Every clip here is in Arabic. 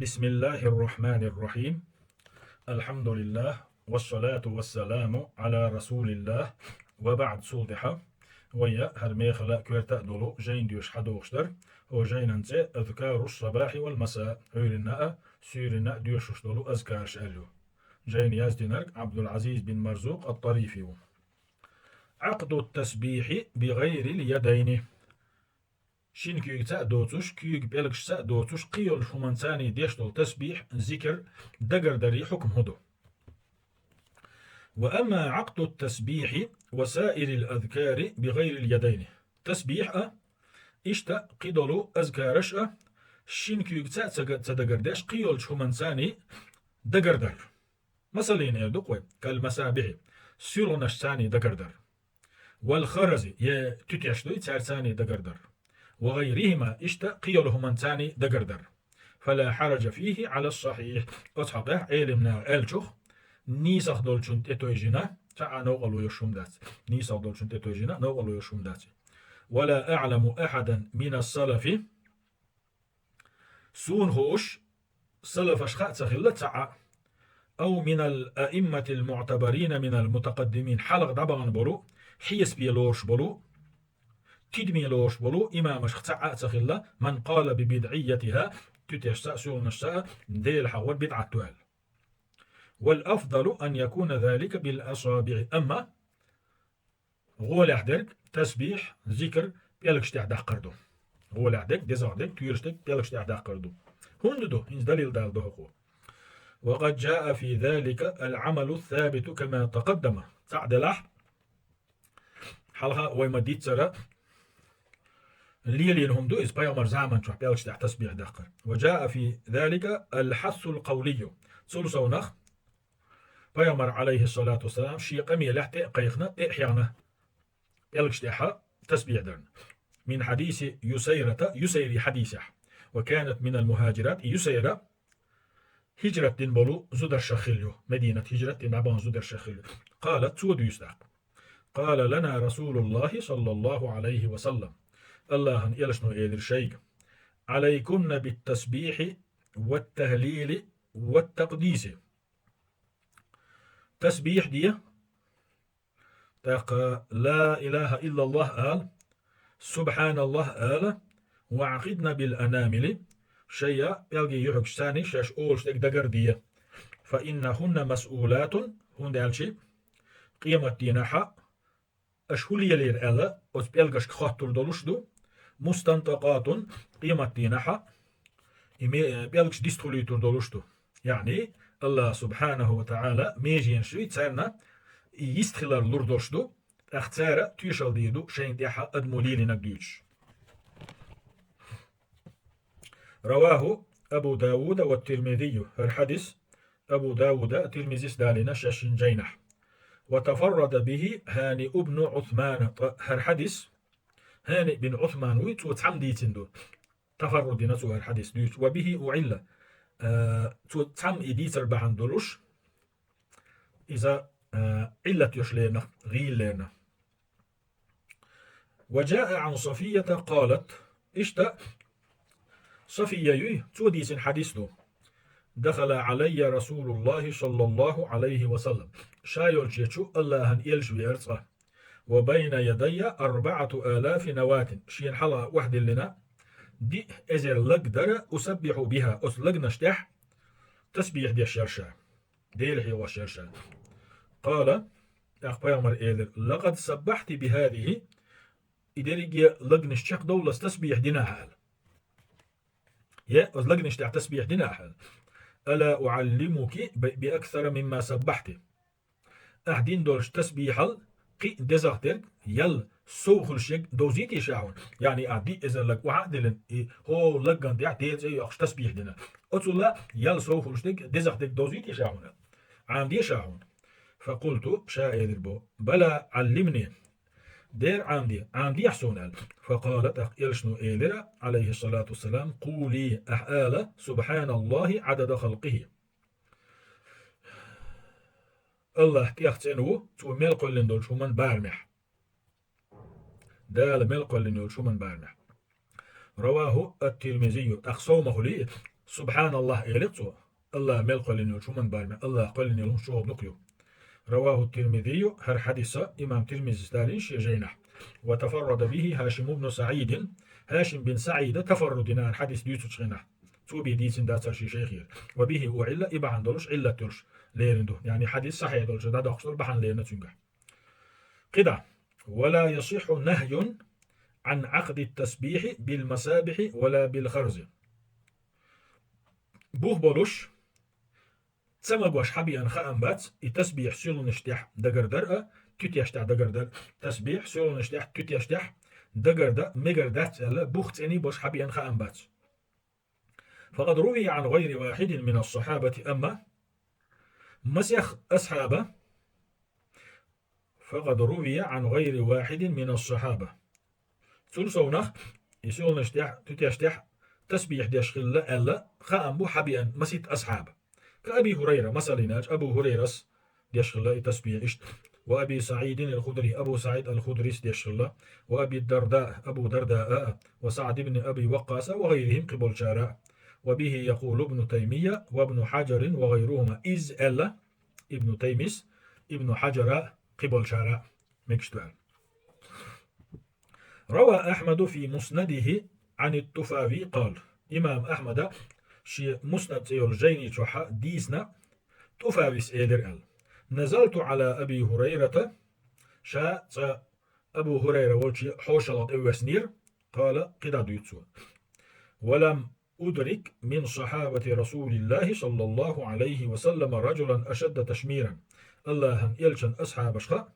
بسم الله الرحمن الرحيم. الحمد لله والصلاة والسلام على رسول الله وبعد صوتها ويا هرميخلا كورتا دولو جين ديوش حدوشتر هو جين انت أذكار الصباح والمساء عيرنا سيرنا ديوش دولو أذكار شألو جين يازدنرك عبد العزيز بن مرزوق الطريفي. عقد التسبيح بغير اليدين شين كيك تا دوتوش كيك بيلكش تا دوتوش قيل شومانتاني ديشتو تسبيح ذكر دقر دري حكم هدو. وأما عقد التسبيح وسائر الأذكار بغير اليدين تسبيح إشتا قيدلو أذكارش شين كيك تا تدقر داش قيل شومانتاني دقر در مثلين يدقوي كالمسابح سيرونش تاني دقر در والخرزي يا تتيشتوي تارتاني دقر در وغيرهما قيلهما تاني دقردر فلا حرج فيه على الصحيح أتحقه علمنا ألشوخ نيسخ دولشون تتوجينا تعا نوغلو يشوم دات نيسخ دولشون تتوجينا نوغلو يشوم دات. ولا أعلم أحدا من السلف سون هوش سلف خاتس خلة تعا أو من الأئمة المعتبرين من المتقدمين حلق دبغن بلو حيس بيلوش بلو تدميلوش بلو إمامش خطعة تخلا من قال ببدعيتها تتشتاء سول نشتاء ديل حول بدعة توال. والأفضل أن يكون ذلك بالأصابع. أما غول أحدك تسبيح ذكر بيلكش تعدق قردو غول أحدك ديزاردك تيرشتك بيلكش تعدق قردو هندو إنز دليل دال دهقو. وقد جاء في ذلك العمل الثابت كما تقدم تعدلح حلها ويمديت سرى اللي هم دو إسبايا مرزاما شو بيلش تحت تسبيح دقر. وجاء في ذلك الحث القولي سلسو نخ بيامر عليه الصلاة والسلام شي قمي لحت قيخنا إحيانا بيلش تحت تسبيح درن من حديث يسيري حديثه وكانت من المهاجرات يسيرة هجرة بلو زدر شخيليو مدينة هجرة نعبان زدر شخيليو قالت سود يستحق قال لنا رسول الله صلى الله عليه وسلم الله يلشنو إيدر شيء عليكن بالتسبيح والتهليل والتقديس. تسبيح دي لا إله إلا الله قال سبحان الله قال وعقدنا بالأنامل شيء يلقي يحكش ثاني شاش أولش دقر دي فإنهن مسؤولات هن دالشي قيمة دينها أشهل يلير ألا وتبيلقش خاطر دولشدو مستنطقات قيمة دينها بيلقش ديستوليتور دولشدو يعني الله سبحانه وتعالى ميجين شوي تسارنا يستخلر لوردوشدو اختار تيشال ديدو شين ديحا أدموليلي نقديوش. رواه أبو داود والترمذي الحديث أبو داود الترمذي دالنا شاشين جينح وتفرد به هاني ابن عثمان الحديث هاني بن عثمان ويت وتحمدي تندو تفرد نسو الحديث ديوت وبه أعلى تم إديتر بحندلوش إذا علة يشلينا غيل لنا. وجاء عن صفية قالت اشتا صفية يوي توديس حديث دو دخل علي رسول الله صلى الله عليه وسلم شايل جيتشو الله يلش بيرصه وبين يدي 4000 نواة شين حلا واحد لنا دي ازر لقدر اسبح بها اسلق نشتح تسبيح دي الشرشة ديل هي والشرشة. قال أخبار إيدر لقد سبحت بهذه إدريجي لقنشتح دولة تسبيح دينا حال يا لقنشتح تسبيح دينا حال ألا أعلمك بأكثر مما سبحت أحدين دولش تسبيحل قي دزاختر يل سوخل شيك دوزيتي شاون يعني أدي إذا لك وعدلن هو لقن دي عدي زي أخش تسبيح دينا أتولا يل سوخل شيك دزاختر دوزيتي شاون عندي شاون. فقلت شاير بو بلا علمني دير عندي يحسون. فقالت يلشنو إيلرا عليه الصلاة والسلام قولي أحآل سبحان الله عدد خلقه الله تيختنو تو ملقو لندول شو من بارمح دال ملقو لندول شو من بارمح. رواه الترمذي أخصومه لي سبحان الله إليتو الله ملك لنيو شو من بارم الله قال لنيو شو بنقيو. رواه الترمذي هر حديث إمام ترمذي ستالين شيجينه. وتفرد به هاشم بن سعيد هاشم بن سعيد تفردنا الحديث ديوتو تشغينه تو بي ديتن داتر شي شيخير. وبه وعلا إبعان دولش علة تلش ليرندو يعني حديث صحيح دولش دا دخل بحن ليرنا تنجح كده. ولا يصح نهي عن عقد التسبيح بالمسابح ولا بالخرز. بوه بولوش تسمى حبي أن خام بات التسبيح سيلو نشتح دقردر تتيشتح دقردر تسبيح سيلو نشتح تتيشتح دقردر مقردات بوخ تاني بوش حبي أن خام بات. فقد روي عن غير واحد من الصحابة أما مسيخ أصحابه. فقد روي عن غير واحد من الصحابة ثلثونخ يسيلو نشتح تتيشتح تسبيح ديش خلا ألا خام بو حبي أن مسيت أصحابه. كأبي هريرة مثلا أبو هريرة ديشخلا تسبيح إشت. وأبي سعيد الخدري أبو سعيد الخدري ديشخلا. وأبي الدرداء أبو درداء وسعد بن أبي وقاص وغيرهم قبل شارع. وبه يقول ابن تيمية وابن حجر وغيرهما إز ألا ابن تيميس ابن حجر قبل شارع مكشتوال. روى أحمد في مسنده عن الطفاوي قال إمام أحمد شي مسند سيولجيني تروحا ديسنا تفاويس إيدر نزلت على أبي هريرة شا أبو هريرة والشي حوشلت إوسنير قال قدا ديتسو. ولم أدرك من صحابة رسول الله صلى الله عليه وسلم رجلا أشد تشميرا الله يلشن أصحاب شخا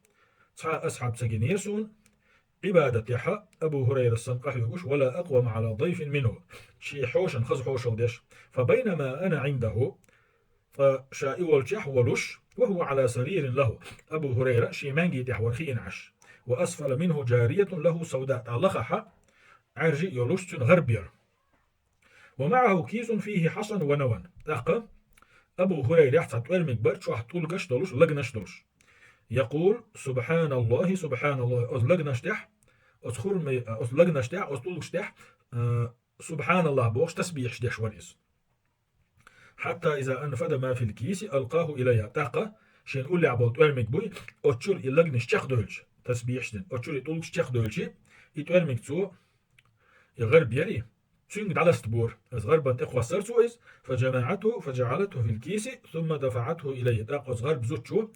أصحاب سجنيرسون عبادة يحا أبو هريرة السنقح يقوش ولا أقوم على ضيف منه شي حوشا خز حوشل ديش. فبينما أنا عنده فشائي والجح ولش وهو على سرير له أبو هريرة شي مانجي تحورخين عش وأسفل منه جارية له سوداء تعلقها عرجي يلوشتن غربير ومعه كيس فيه حصن ونوان تحقا أبو هريرة يحتط ورمك برش وحطول قش دلوش لقنش دلوش يقول سبحان الله سبحان الله أزلقنشتح أزلقنشتح أزلقنشتح سبحان الله بوش تسبيح شديش وريس. حتى إذا أنفد ما في الكيس ألقاه إليها تاقة شين أقول لي عبالت ورمك بوي أتشور إلقنش تخ دولش تسبيح شدين أتشور إتولش تخ دولشي إتورمك تو يغرب يلي تشنق دعلست بور از غربا تقوى سرسويس فجمعته فجعلته في الكيس ثم دفعته إليه تاقة از غرب زوتشو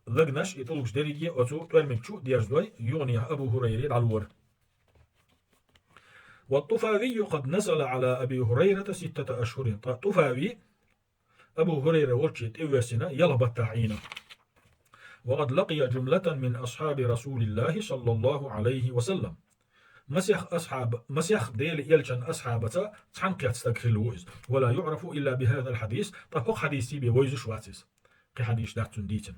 لقنش يطلقش دريجي أتو تورمك شو ديرزوي يغني أبو هريرة على الور. والطفاوي قد نزل على أبي هريرة 6 أشهر. طفاوي أبو هريرة ورشت إوسنا يلبت تعينا. وقد لقي جملة من أصحاب رسول الله صلى الله عليه وسلم مسيخ ديل يلشن أصحابته تحنقيت تستقخل الويز ولا يعرف إلا بهذا الحديث. طفق حديثي بويز شواتس كحديث داتون ديتن.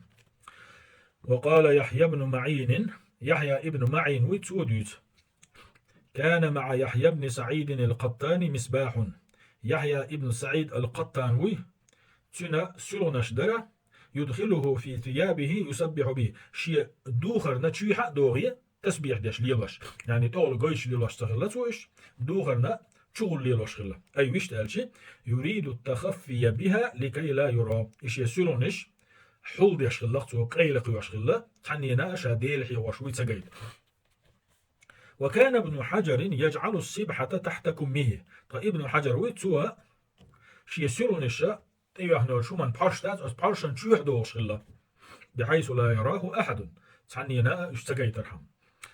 وقال يحيى بن معين يحيى ابن معين ويتسوديت كان مع يحيى بن سعيد القطان مصباح. يحيى ابن سعيد القطان تنا سلونش درا يدخله في ثيابه يسبح به شي دوخر نتشيح دوغي تسبيح ديش ليلش يعني طول قيش ليلش تغلتوش دوخرنا شغل ليلش خلا أي ويش تالشي يريد التخفي بها لكي لا يرى إيش يسلونش حول ديش خلقتو قيلق يوش تحنينا شاديلحي وشوي تسقيد. وكان ابن حجر يجعل السبحة تحت كمه. طيب ابن حجر ويتسوا شي يسلونش تيوهنا شو من بارشتات أس بارشن شو يحدوش خلا بحيث لا يراه أحد تحنينا اشتقيت ترحم.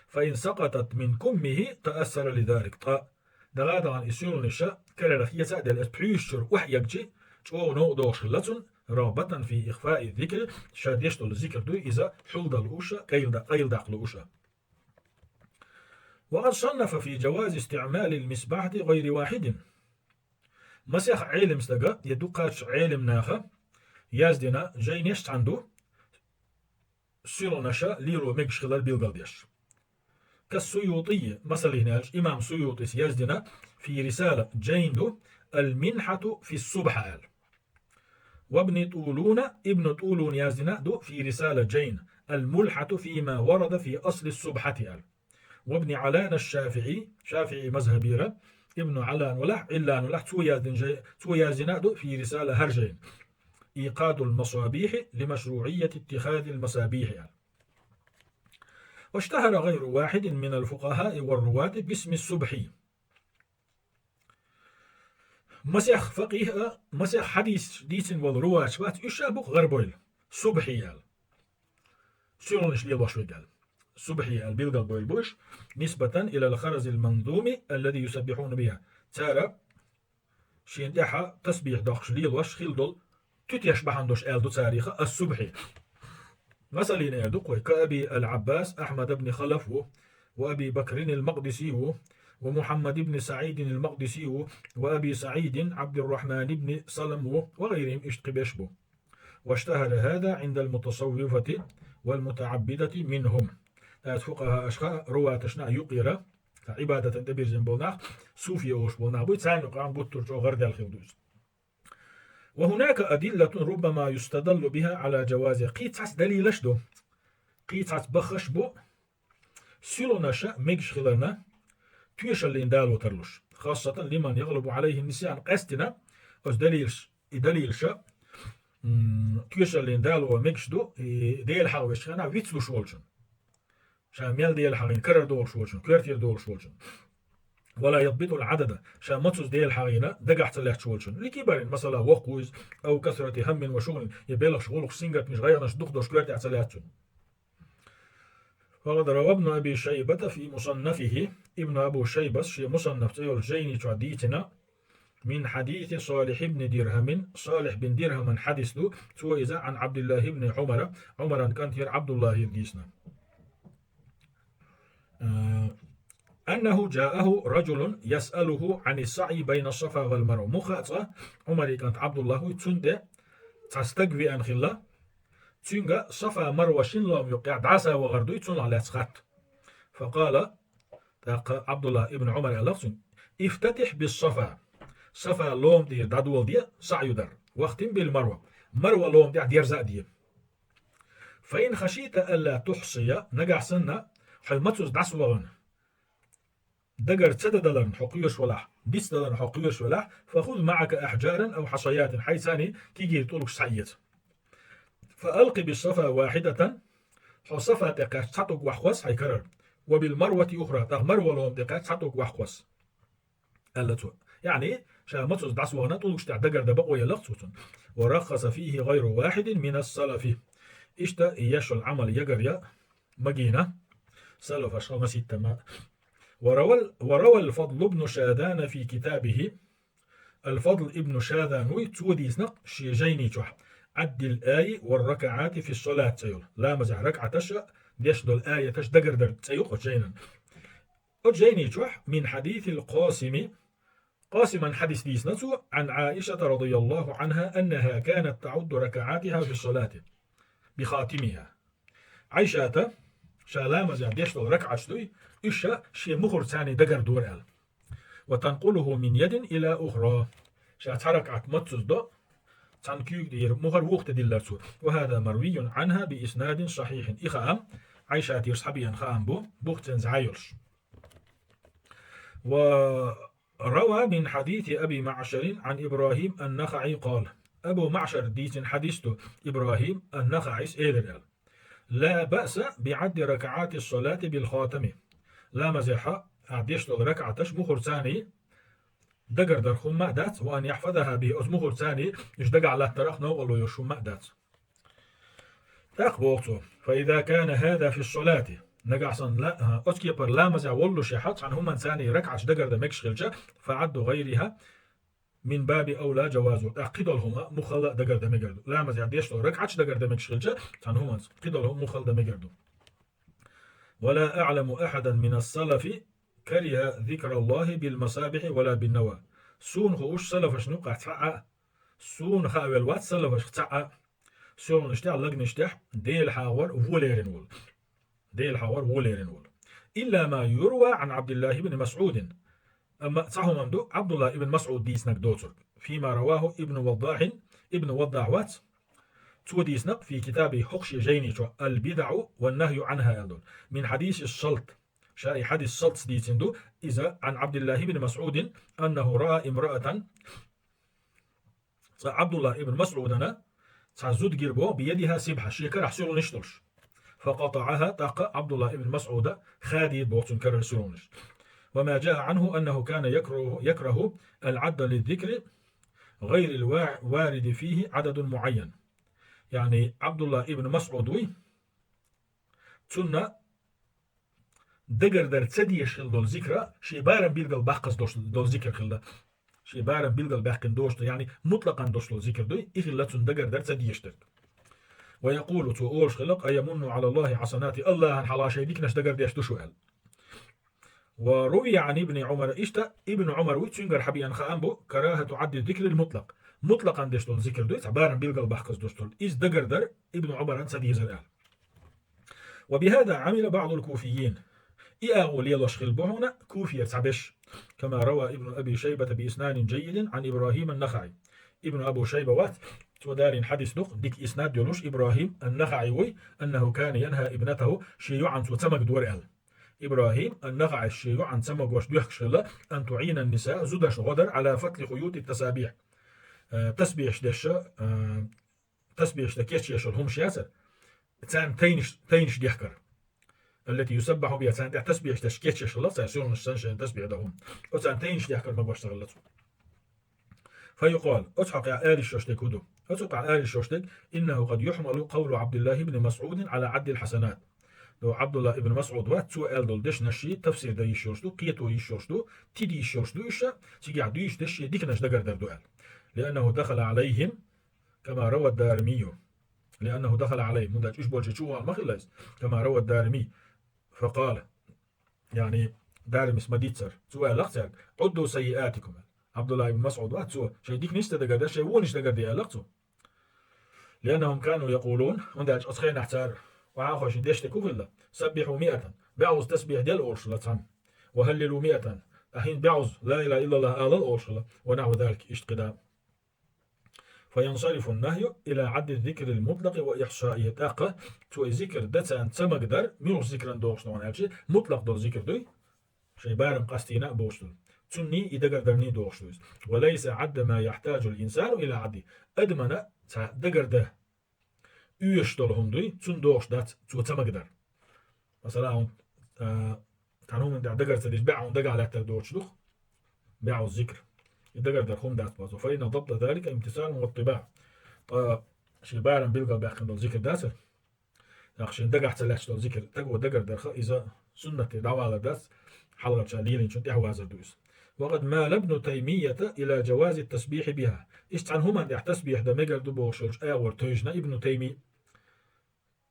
فإن سقطت من كمه تأثر لذلك. دغادا عن يسلونش كرر خيسا دل اسبريشر وحيجي تو نو دوش خلاتون رغبة في إخفاء الذكر شاد يشتغل الذكر دو إذا حلد الأوشا قيل داقل الأوشا. وقد صنف في جواز استعمال المسبحة غير واحد. مسيخ علم استقى يدوقاتش علم ناخا يازدنا جاين يشت عنده سيرونشا ليرو ميكش خلال بيلغالديش كالسيوطي مثلا هناك إمام سيوطي يازدنا في رسالة جيندو المنحة في السبحة. وابن طولون ابن طولون يازدنا دو في رسالة جين الملحة فيما ورد في أصل السبحة. وابن علان الشافعي شافعي مذهبيرا ابن علان وله علان وله تويازنادو في رسالة هرجين إيقاد المصابيح لمشروعية اتخاذ المسابيح يعني. واشتهر غير واحد من الفقهاء والرواة باسم السبحي. مسيح فقيه مسيح حديث ديسن والرواة شبات يشابه غربويل سبحي يعني. سيرونش ليل وشوي قال سبحي البيلغال بويل بوش نسبة إلى الخرز المنظوم الذي يسبحون بها تارا شين دحا تسبيح دخش ليل وش خلدل تتيشبحان دوش آل دو تاريخ السبحي مثلين آل كأبي العباس أحمد بن خلف وأبي بكر المقدسي ومحمد بن سعيد المقدسي وأبي سعيد عبد الرحمن بن سلم وغيرهم اشتقبشبو. واشتهر هذا عند المتصوفة والمتعبدة منهم فقهاء أشخاء رواة تشنع يقيرة عبادة تبير زنبولناخ صوفي أوش بولناخ بويت سانو قام بوتر جو غرد الخيودوز. وهناك أدلة ربما يستدل بها على جواز قيتاس دليلش دو قيتاس بخش بو سيلوناشا ميكش خلرنا تيشل دالو ترلوش خاصة لمن يغلب عليه النسيان قستنا أس دليلش تيشل دالو ميكش دو ديل حاوش خانا ويتسلو شولشن شامل ديل حاغين كرر دول شولشن كرتير دول شولشن ولا يضبط العدد شامتوس ديل حاغينا دقح تلح شولشن لكبر مثلا وقوز أو كثرة هم وشغل يبلغ شغل سينجت مش غيرناش دخدوش كرتي تلحشن. فقد روى ابن أبي شيبة في مصنفه ابن أبو شيبس في مصنف تيول جيني تعديتنا من حديث صالح بن درهم صالح بن درهم حدث له تويزا عن عبد الله بن عمر كانت عبد الله يديسنا أنه جاءه رجل يسأله عن السعي بين الصفا والمروة مخاطة عمر كانت عبد الله تسند تستقوي أن خلا تسنغ صفا مروة شنلهم يقع دعسا وغردو يتسن على تسخط. فقال عبد الله ابن عمر اللفظ افتتح بالصفا صفا لوم دير دادول دي سعي در واختم بالمروة مروة لوم دير زادية. فإن خشيت ألا تحصي نقع سنة حلمتوز دعسوغن دقر تددلن حقيوش ولاح ديستدلن حقيوش ولاح فخذ معك أحجارا أو حصيات حيثاني تيجي طولك سعيت فألقي بالصفا واحدة حصفا تقاش تحطك وحوس هيكرر وبالمروة أخرى مروة لهم تقاش تحطك وحوس ألتو يعني شامتوز دعسوغن طولك شتع دقر دبقوا يلغتوتن. ورخص فيه غير واحد من السلف اشتا إياش العمل يقر مجينة سلف أشخاص مسيت وروى الفضل بن شاذان في كتابه الفضل ابن شاذان توديس نق شيجيني تح عد الآية والركعات في الصلاة تيول لا مزح ركعة تشا ديش دول آية تش دقر در تيول أجيني تح من حديث القاسم قاسما حديث ديس نتو عن عائشة رضي الله عنها أنها كانت تعد ركعاتها في الصلاة بخاتمها عائشة شالام زي ديش ركعة شدوي إشا شي مخر ثاني دقر دور وتنقله من يد إلى أخرى شات ركعة متسوس دو تنكيك دير مخر وقت دلرسو. وهذا مروي عنها بإسناد صحيح إخام عائشة يصحبيا خام بوختن زعيرش. وروى من حديث أبي معشر عن إبراهيم النخعي قال أبو معشر ديت حديثه إبراهيم النخعي إيلر لا بأس بعد ركعات الصلاة بالخاتم لا مزحة عديش ركعتش مخر ثاني دقر در خم مأدات وأن يحفظها به مخر ثاني مش دقع على الترخ نوغلو يشو مأدات تقبوغتو. فإذا كان هذا في الصلاة نقعصن لا أتكيبر لا مزع ولو شحط عن هم ثاني ركعتش دقر دمكش خلجة فعد غيرها من باب أولى جوازه قدلهما مخل دقر دمجردو لا مزع ديش ركعتش دقر دمكش خلجة عن هم قدلهم مخل دمجردو. ولا أعلم أحدا من السلف كره ذكر الله بالمسابح ولا بالنوى سون خوش سلفش نقع تفعى سون خاوي الوات سلفش تفعى سون نشتع لق نشتع ديل حاور ووليرنول ديل حاور ووليرنول إلا ما يروى عن عبد الله بن مسعود. أما صحو مندو عبد الله بن مسعود ديسنك دوتر فيما رواه ابن وضاع وات توديسنق في كتاب حقش جيني البدع والنهي عنها يدل من حديث السلط شاي حديث صلت ديتندو إذا عن عبد الله بن مسعود أنه رأى امرأة عبد الله بن مسعود أنا تعزود جربو بيدها سبحة شيكر حسيرو نشتلش فقطعها تاق عبد الله بن مسعود خادي بوتن كرر سرونش. وما جاء عنه أنه كان يكره العد للذكر غير الوارد فيه عدد معين. يعني عبد الله بن مسعود تنا دقر در تسديش دول ذكرى شي بارن بيلقى الباقص دول ذكر خلا شي بارن بيلقى الباقن دوش يعني مطلقا دوش ذكر دوي إخلا تن دقر در تسديش در. ويقول تؤولش خلق أيمن على الله حسنات الله عن حلا شي ديك نش دقر ديش دوشوال. وروي عن ابن عمر إشتا ابن عمر ويتشنجر حبي أن خامبو كراهة عد الذكر المطلق مطلقا ديش دول ذكر دوي بارن بيلقى الباقص دوش دول إز دقر در ابن عمر أن سديزر. وبهذا عمل بعض الكوفيين إياغو يلوش خلبوهنا كوفية تعبش كما روى ابن أبي شيبة بإسناد جيد عن إبراهيم النخعي. ابن أبو شيبة وات تودار حديث دق ديك إسناد يلوش إبراهيم النخعي وي أنه كان ينهى ابنته شيوعا وتمك دور أل إبراهيم النخعي الشيوعا تمك وش دوحكش أن تعين النساء زدش غدر على فتل خيوط التسابيح تسبيح دش تسبيح دكيش يشلهم شياسر تان تينش ديحكر التي يسبح بها تان تسبيح تشكيتش شلة سيصيرون السنشن تسبيح دهم وتان تينش ديحكر ما بوش تغلطوا. فيقال أتحق آل الشوشتك هدو أتحق آل الشوشتك إنه قد يحمل قول عبد الله بن مسعود على عد الحسنات. لو عبد الله بن مسعود وات سؤال دول دش نشي تفسير دا يشوشتو قيتو يشوشتو تيدي يشوشتو إيشا تيقعدو يش دشي ديك نش دقر در دوال لأنه دخل عليهم كما روى الدارمي لأنه دخل عليه من داش إيش بولش شو المخلص كما روى الدارمي فقال يعني دارم اسمه ديتسر سؤال لقصر عدوا سيئاتكم. عبد الله بن مسعود وات سو شيء ديك نشتا دقر ده شيء ونش دقر دي لقصو لأنهم كانوا يقولون من داش أسخين احتار وعاخوش ديش كوفلا سبحوا 100 بعوز تسبيح ديال أورشلا تام وهللوا 100 أحين بعوز لا إله إلا الله آل الأورشلا ونحو ذلك اشتقدام. فينصرف النهي إلى عد الذكر المطلق وإحصائه تاقة تو ذكر دتان تمك در ميروش ذكرا دوغش نوان هالشي مطلق دور ذكر دوي شي بارم قاستينا بوشتل تني إدقر درني دوغش دويز وليس عد ما يحتاج الإنسان إلى عدي أدمنا دقر ده üyeştolhum duy tun doğuşdat tu tamagdar mesela tanum da dagar tadis ba'un daga ala tadorçluk ba'u zikr dagar dar khum dat bazo fa ina ضبط ذلك امتثال والطباع شي بارن بيلقى باقي دول ذكر داس عشان دقع تلاش دول ذكر تقوى دقر در اذا سنه دعوه على داس حلقه شالين شو تحوا هذا دوس. وقد مال ابن تيمية إلى جواز التسبيح بها. إشتعن هما دع تسبيح دا مجر دبو شوش آور تيجنا ابن تيمي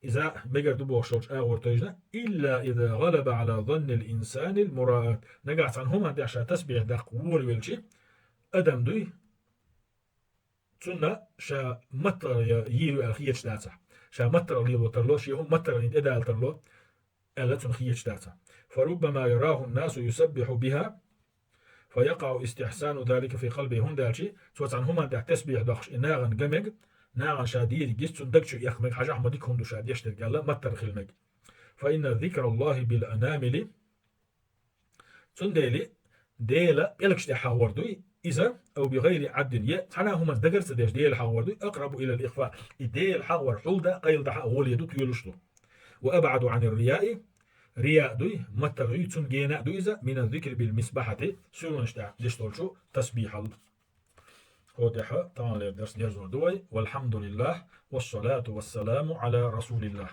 إذا مجر دبو شوش آور تيجنا إلا إذا غلب على ظن الإنسان المراد. نقعت عن هما دع شا تسبيح دا قول ويلشي أدم دوي تنا شا مطر ييرو الخيش داتا شا مطر ليلو ترلو شي هم مطر إدال ترلو ألا تنخيش داتا فربما يراه الناس يسبح بها فيقع استحسان ذلك في قلبه هندالشي توتان هما دع تسبيح دخش ناغن جمج ناغن شادير جيستون دكشو يخمج حاجة أحمدك هندو شاد يشتر قال ما ترخي المج. فإن ذكر الله بالأنامل تنديلي ديلا يلكش دي حاوردوي إذا أو بغير عد يه تنا هما دقر سديش ديل حاوردوي أقرب إلى الإخفاء ديل حاور حول دا قيل دا هو يدوك يلشلو وأبعد عن الرياء رياء دوي متر تون جينا دويزا من الذكر بالمسبحة سونشتا دشتولشو تسبيح هو طبعا الدرس يزور دوي والحمد لله والصلاة والسلام على رسول الله.